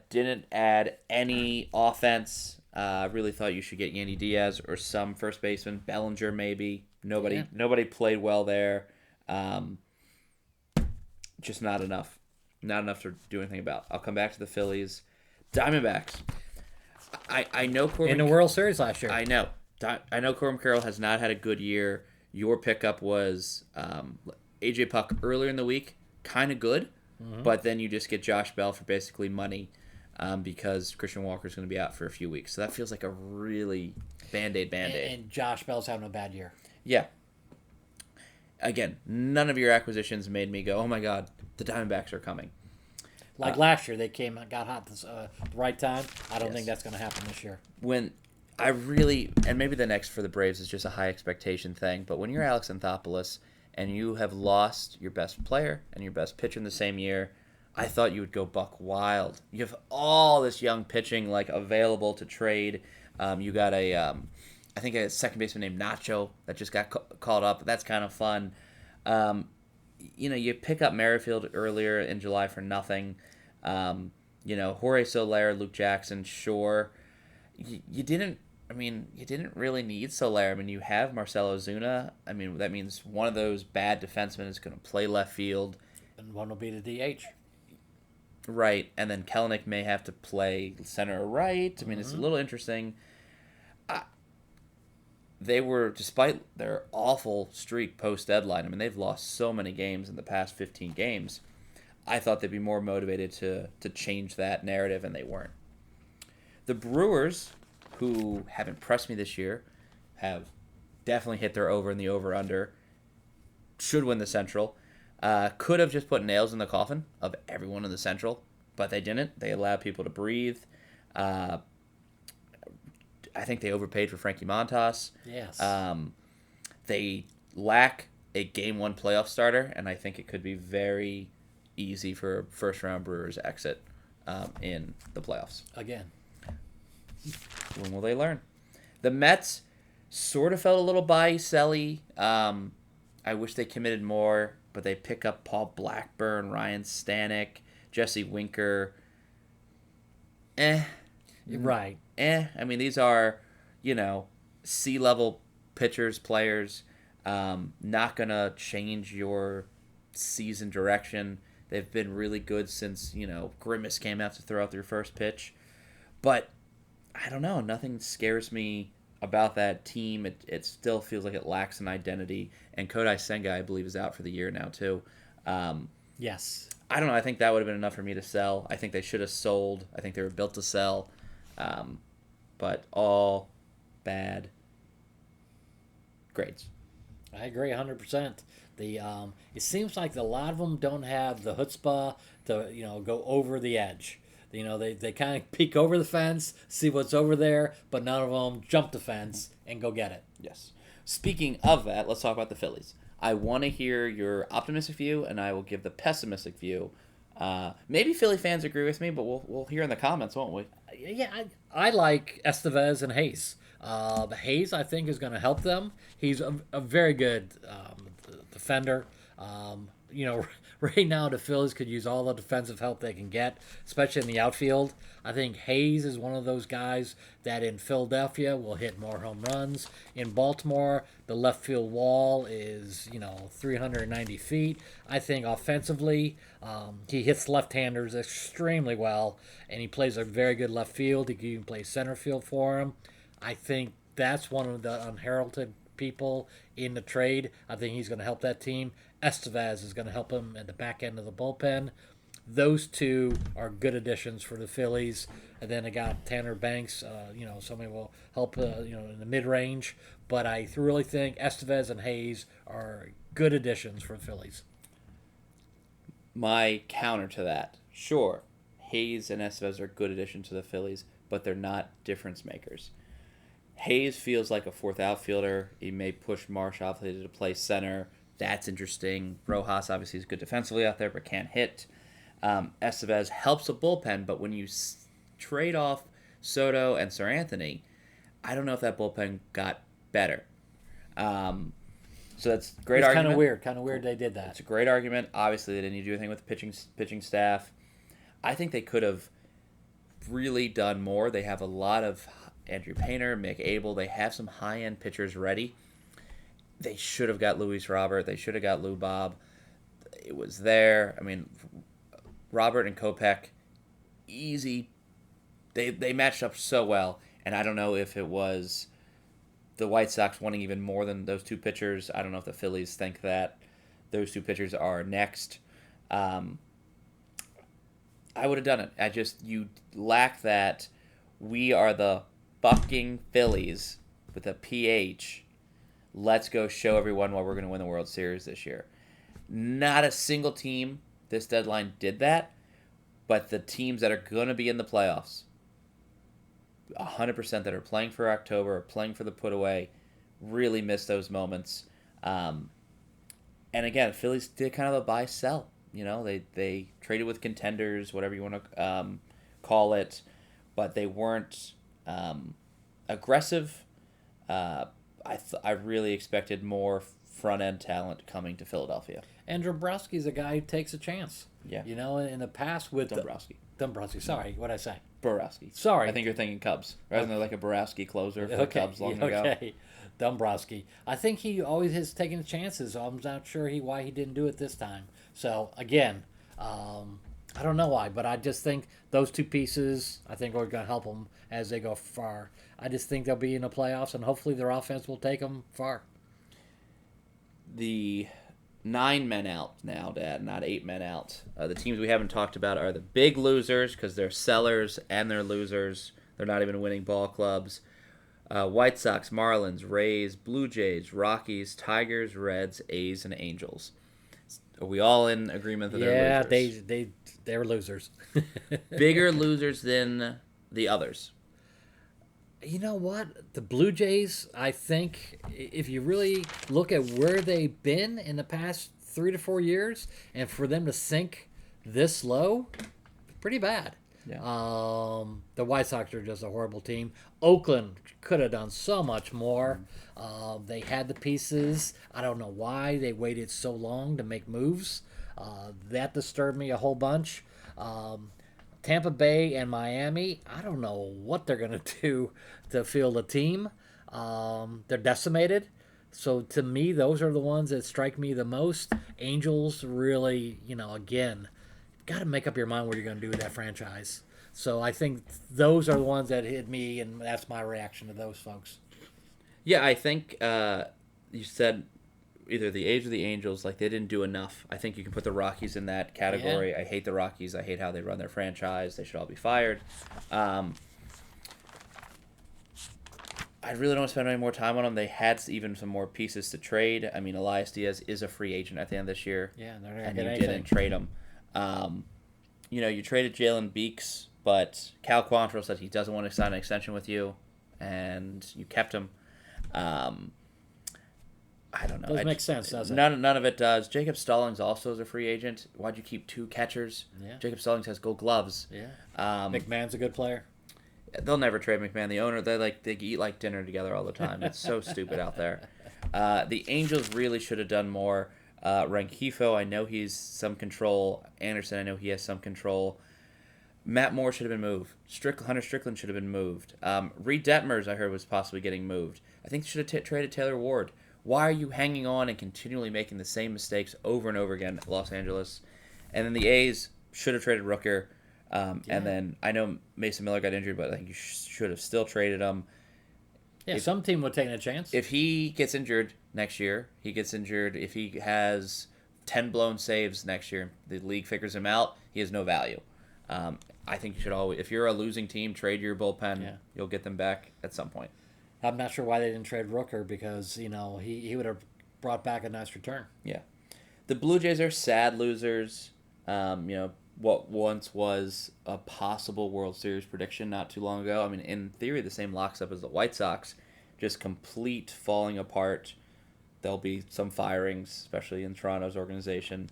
Didn't add any offense. Really thought you should get Yandy Diaz or some first baseman, Bellinger maybe. Nobody played well there. Just not enough. Not enough to do anything about. I'll come back to the Phillies. Diamondbacks. I know Corbin In the World Series last year. I know. I know Corbin Carroll has not had a good year. Your pickup was AJ Puck earlier in the week, kind of good, but then you just get Josh Bell for basically money because Christian Walker's going to be out for a few weeks. So that feels like a really Band-Aid. And Josh Bell's having a bad year. Yeah. Again, none of your acquisitions made me go, oh my God, the Diamondbacks are coming. Like last year, they got hot the right time. I don't think that's going to happen this year. When I really, and maybe the next for the Braves is just a high expectation thing, but when you're Alex Anthopoulos and you have lost your best player and your best pitcher in the same year, I thought you would go buck wild. You have all this young pitching like available to trade. You got I think a second baseman named Nacho that just got called up. That's kind of fun. You pick up Merrifield earlier in July for nothing. Jorge Soler, Luke Jackson, sure. You didn't really need Soler. I mean, you have Marcelo Ozuna. I mean, that means one of those bad defensemen is going to play left field. And one will be the DH. Right, and then Kelenic may have to play center or right. I mean, it's a little interesting. They were, despite their awful streak post-deadline, I mean, they've lost so many games in the past 15 games. I thought they'd be more motivated to change that narrative, and they weren't. The Brewers, who have impressed me this year, have definitely hit their over in the over-under, should win the Central. Could have just put nails in the coffin of everyone in the Central, but they didn't. They allowed people to breathe. I think they overpaid for Frankie Montas. Yes. They lack a Game 1 playoff starter, and I think it could be very easy for a first-round Brewers exit in the playoffs. Again. When will they learn? The Mets sort of felt a little buy-selly. I wish they committed more, but they pick up Paul Blackburn, Ryan Stanek, Jesse Winker. Right. I mean, these are, C-level pitchers, players. Not going to change your season direction. They've been really good since, Grimace came out to throw out their first pitch. But, I don't know. Nothing scares me about that team. It still feels like it lacks an identity. And Kodai Senga, I believe, is out for the year now, too. Yes. I don't know. I think that would have been enough for me to sell. I think they should have sold. I think they were built to sell. But all bad grades. I agree 100%. It seems like a lot of them don't have the chutzpah to go over the edge. They kind of peek over the fence, see what's over there, but none of them jump the fence and go get it. Yes. Speaking of that, let's talk about the Phillies. I want to hear your optimistic view, and I will give the pessimistic view. Maybe Philly fans agree with me, but we'll hear in the comments, won't we? Yeah, I like Estevez and Hayes. Hayes, I think, is going to help them. He's a very good defender. You know, right now the Phillies could use all the defensive help they can get, especially in the outfield. I think Hayes is one of those guys that in Philadelphia will hit more home runs. In Baltimore, the left field wall is, 390 feet. I think offensively, he hits left-handers extremely well, and he plays a very good left field. He can even play center field for him. I think that's one of the unheralded people in the trade. I think he's going to help that team. Estevez is going to help him at the back end of the bullpen. Those two are good additions for the Phillies. And then I got Tanner Banks. Somebody will help. In the mid range. But I really think Estevez and Hayes are good additions for the Phillies. My counter to that, sure, Hayes and Estevez are good additions to the Phillies, but they're not difference makers. Hayes feels like a fourth outfielder. He may push Marsh off to play center. That's interesting. Rojas obviously is good defensively out there, but can't hit. Estevez helps the bullpen, but when you trade off Soto and Sir Anthony, I don't know if that bullpen got better. So that's a great argument. Kind of weird they did that. It's a great argument. Obviously, they didn't need to do anything with the pitching staff. I think they could have really done more. They have a lot of Andrew Painter, Mick Abel. They have some high-end pitchers ready. They should have got Luis Robert. They should have got Lou Bob. It was there. I mean, Robert and Kopech, easy. They matched up so well, and I don't know if it was the White Sox wanting even more than those two pitchers. I don't know if the Phillies think that those two pitchers are next. I would have done it. You lack that. We are the bucking Phillies with a PH. Let's go show everyone why we're going to win the World Series this year. Not a single team this deadline did that, but the teams that are going to be in the playoffs, 100% that are playing for October or playing for the put away, really miss those moments. And again, Phillies did kind of a buy-sell. They traded with contenders, whatever you want to call it, but they weren't aggressive. I really expected more front-end talent coming to Philadelphia. And Dombrowski's a guy who takes a chance. Yeah. In the past with Dombrowski. Sorry, what'd I say? Borowski. Sorry. I think you're thinking Cubs. Rather than like a Borowski closer for the Cubs long ago. Okay. Dombrowski. I think he always has taken chances. So I'm not sure why he didn't do it this time. So, again, I don't know why, but I just think those two pieces, I think, are going to help them as they go far. I just think they'll be in the playoffs, and hopefully their offense will take them far. The 9 men out now, Dad, not 8 men out. The teams we haven't talked about are the big losers because they're sellers and they're losers. They're not even winning ball clubs. White Sox, Marlins, Rays, Blue Jays, Rockies, Tigers, Reds, A's, and Angels. Are we all in agreement that they're losers? Yeah, they're losers. Bigger losers than the others. You know what? The Blue Jays, I think, if you really look at where they've been in the past 3 to 4 years, and for them to sink this low, pretty bad. Yeah. The White Sox are just a horrible team. Oakland could have done so much more. They had the pieces. I don't know why they waited so long to make moves. That disturbed me a whole bunch. Tampa Bay and Miami, I don't know what they're going to do to field a team. They're decimated. So to me, those are the ones that strike me the most. Angels really, again, got to make up your mind what you're going to do with that franchise. So I think those are the ones that hit me, and that's my reaction to those folks. Yeah, I think you said either the A's or the Angels, like they didn't do enough. I think you can put the Rockies in that category. Yeah. I hate the Rockies. I hate how they run their franchise. They should all be fired. I really don't want to spend any more time on them. They had even some more pieces to trade. I mean, Elias Diaz is a free agent at the end of this year. Yeah, they're not and going to you didn't trade him. You traded Jalen Beeks, but Cal Quantrill said he doesn't want to sign an extension with you, and you kept him. I don't know. Doesn't make sense, does it? None of it does. Jacob Stallings also is a free agent. Why'd you keep 2 catchers? Yeah. Jacob Stallings has gold gloves. Yeah. McMahon's a good player. They'll never trade McMahon. The owner, they eat like dinner together all the time. It's so stupid out there. The Angels really should have done more. Rengifo, I know he's some control. Anderson, I know he has some control. Matt Moore should have been moved. Hunter Strickland should have been moved. Reed Detmers, I heard, was possibly getting moved. I think they should have traded Taylor Ward. Why are you hanging on and continually making the same mistakes over and over again at Los Angeles? And then the A's should have traded Rooker. And then I know Mason Miller got injured, but I think you should have still traded him. Yeah, some team would take a chance. If he gets injured next year, if he has 10 blown saves next year, the league figures him out, he has no value. I think you should always, if you're a losing team, trade your bullpen. Yeah. You'll get them back at some point. I'm not sure why they didn't trade Rooker because, he would have brought back a nice return. Yeah. The Blue Jays are sad losers. What once was a possible World Series prediction not too long ago. I mean, in theory, the same locks up as the White Sox, just complete falling apart. There'll be some firings, especially in Toronto's organization.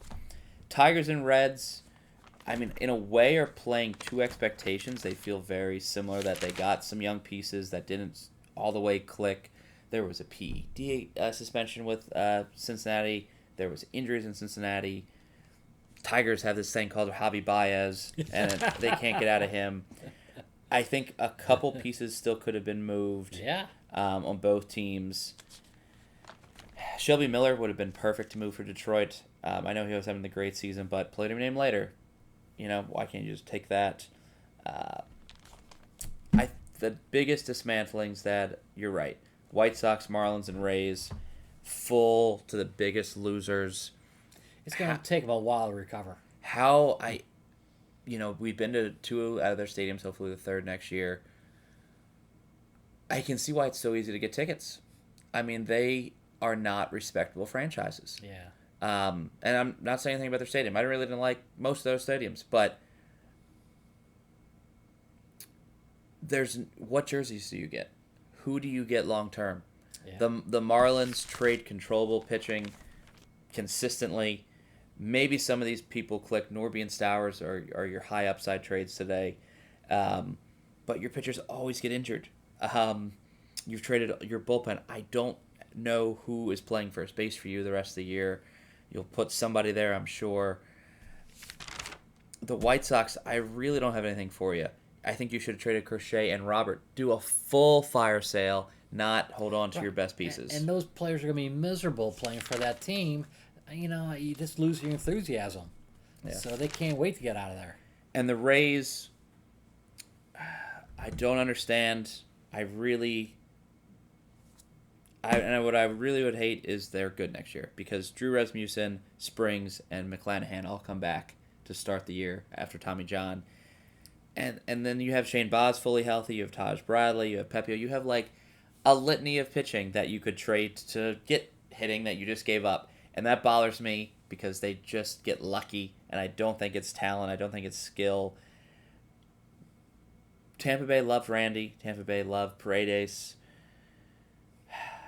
Tigers and Reds, I mean, in a way, are playing to expectations. They feel very similar, that they got some young pieces that didn't all the way click. There was a PED suspension with Cincinnati. There was injuries in Cincinnati. Tigers have this thing called Javi Baez, and they can't get out of him. I think a couple pieces still could have been moved on both teams. Shelby Miller would have been perfect to move for Detroit. I know he was having the great season, but play your name later. Why can't you just take that? The biggest dismantlings that, you're right, White Sox, Marlins, and Rays, full to the biggest losers. It's going to take them a while to recover. We've been to 2 out of their stadiums, hopefully the 3rd next year. I can see why it's so easy to get tickets. I mean, they are not respectable franchises. Yeah. And I'm not saying anything about their stadium. I really didn't like most of those stadiums, but what jerseys do you get? Who do you get long term? Yeah. The Marlins trade controllable pitching consistently. Maybe some of these people click. Norby and Stowers are your high upside trades today, but your pitchers always get injured. You've traded your bullpen. I don't know who is playing first base for you the rest of the year. You'll put somebody there, I'm sure. The White Sox, I really don't have anything for you. I think you should have traded Crochet and Robert. Do a full fire sale, not hold on to your best pieces. And those players are going to be miserable playing for that team. You just lose your enthusiasm. Yeah. So they can't wait to get out of there. And the Rays, I don't understand. What I really would hate is they're good next year, because Drew Rasmussen, Springs, and McClanahan all come back to start the year after Tommy John. And then you have Shane Baz fully healthy, you have Taj Bradley, you have Pepio, you have like a litany of pitching that you could trade to get hitting that you just gave up. And that bothers me because they just get lucky, and I don't think it's talent, I don't think it's skill. Tampa Bay loved Randy, Tampa Bay loved Paredes.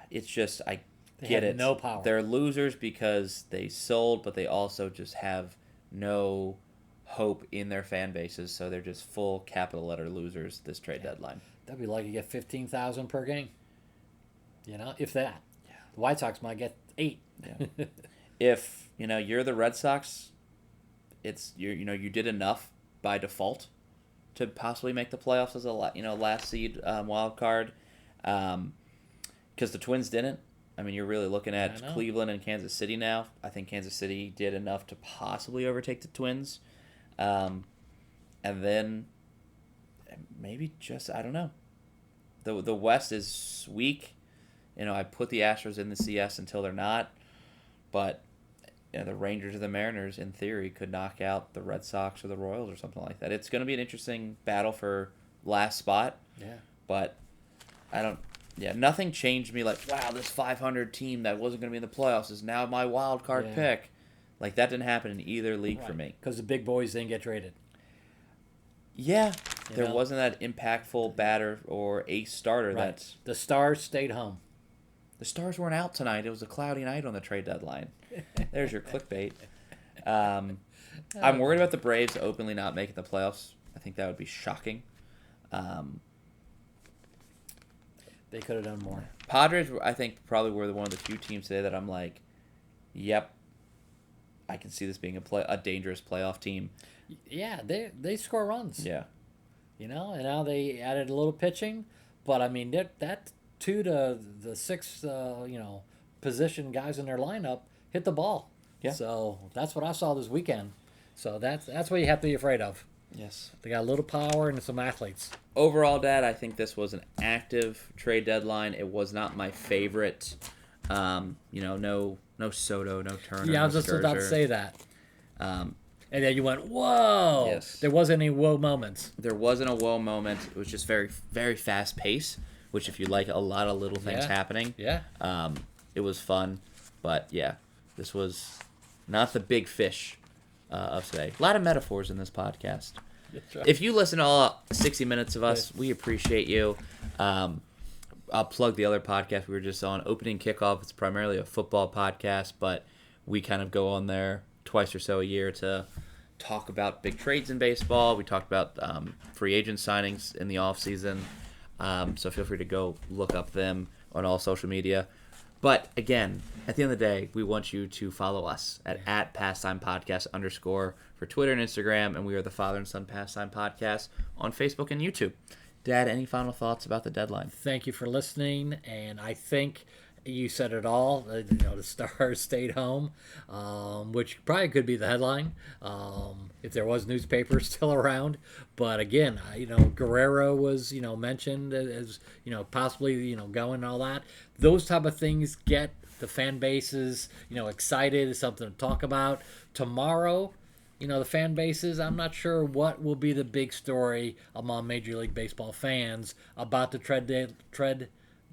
It's just, I get it. No power. They're losers because they sold, but they also just have no hope in their fan bases, so they're just full capital letter losers this trade deadline. That'd be lucky to get $15,000 per game. If that. Yeah. The White Sox might get 8. Yeah. If you're the Red Sox, you did enough by default to possibly make the playoffs as a last seed wild card. Because the Twins didn't. I mean, you're really looking at Cleveland and Kansas City now. I think Kansas City did enough to possibly overtake the Twins. And then maybe just, I don't know. The West is weak. I put the Astros in the CS until they're not. But the Rangers or the Mariners, in theory, could knock out the Red Sox or the Royals or something like that. It's going to be an interesting battle for last spot. Yeah. But nothing changed me like, wow, this 500 team that wasn't going to be in the playoffs is now my wild card pick. Like, that didn't happen in either league for me. Because the big boys didn't get traded. Yeah. There wasn't that impactful batter or ace starter. Right. The Stars stayed home. The Stars weren't out tonight. It was a cloudy night on the trade deadline. There's your clickbait. I'm worried about the Braves openly not making the playoffs. I think that would be shocking. They could have done more. Padres, I think, probably were one of the few teams today that I'm like, yep, I can see this being a dangerous playoff team. Yeah, they score runs. Yeah. And now they added a little pitching, but I mean that 2 to the 6 position guys in their lineup hit the ball. Yeah. So that's what I saw this weekend. So that's what you have to be afraid of. Yes. They got a little power and some athletes. Overall, Dad, I think this was an active trade deadline. It was not my favorite. No Soto, no Turner. Yeah, I was no just about to Scherzer. say that. And then you went, whoa! Yes. There wasn't any whoa moments. There wasn't a whoa moment. It was just very, very fast pace, which if you like a lot of little things happening, Yeah. it was fun. But yeah, this was not the big fish of today. A lot of metaphors in this podcast. That's right. If you listen to all 60 minutes of us, we appreciate you. I'll plug the other podcast we were just on, Opening Kickoff. It's primarily a football podcast, but we kind of go on there twice or so a year to talk about big trades in baseball. We talked about free agent signings in the offseason. So feel free to go look up them on all social media. But again, at the end of the day, we want you to follow us at Pastime Podcast _ for Twitter and Instagram, and we are the Father and Son Pastime Podcast on Facebook and YouTube. Dad, any final thoughts about the deadline? Thank you for listening, and I think you said it all. The Stars stayed home, which probably could be the headline if there was newspapers still around. But again, Guerrero was mentioned as possibly going and all that. Those type of things get the fan bases excited. It's something to talk about. Tomorrow, the fan bases, I'm not sure what will be the big story among Major League Baseball fans about the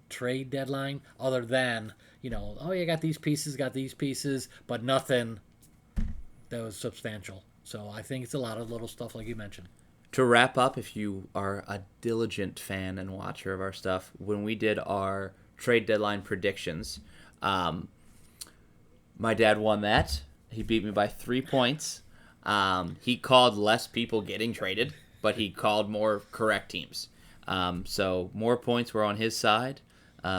trade deadline, other than, you got these pieces, but nothing that was substantial. So I think it's a lot of little stuff like you mentioned. To wrap up, if you are a diligent fan and watcher of our stuff, when we did our trade deadline predictions, my dad won that. He beat me by 3 points. He called less people getting traded, but he called more correct teams. So more points were on his side.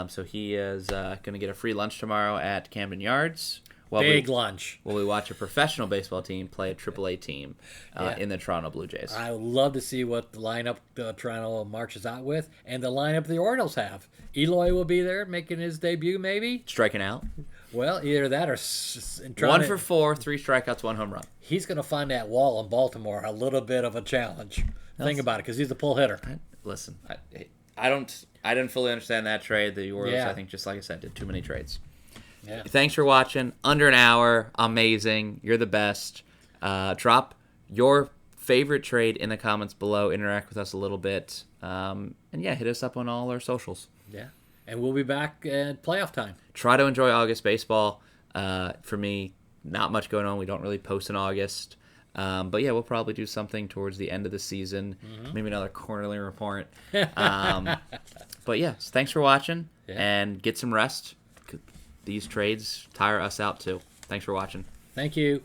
So he is going to get a free lunch tomorrow at Camden Yards. Big lunch. While we watch a professional baseball team play a AAA team in the Toronto Blue Jays. I would love to see what the lineup Toronto marches out with, and the lineup the Orioles have. Eloy will be there making his debut, maybe. Striking out. Well, either that or 1 for 4, 3 strikeouts, 1 home run. He's going to find that wall in Baltimore a little bit of a challenge. Think about it, because he's a pull hitter. Listen, I didn't fully understand that trade. The Orioles, Yeah. I think, just like I said, did too many trades. Yeah. Thanks for watching. Under an hour. Amazing. You're the best. Drop your favorite trade in the comments below. Interact with us a little bit. And yeah, hit us up on all our socials. Yeah. And we'll be back at playoff time. Try to enjoy August baseball. For me, not much going on. We don't really post in August. But yeah, we'll probably do something towards the end of the season. Maybe another quarterly report. But yeah, so thanks for watching. And get some rest. These trades tire us out too. Thanks for watching. Thank you.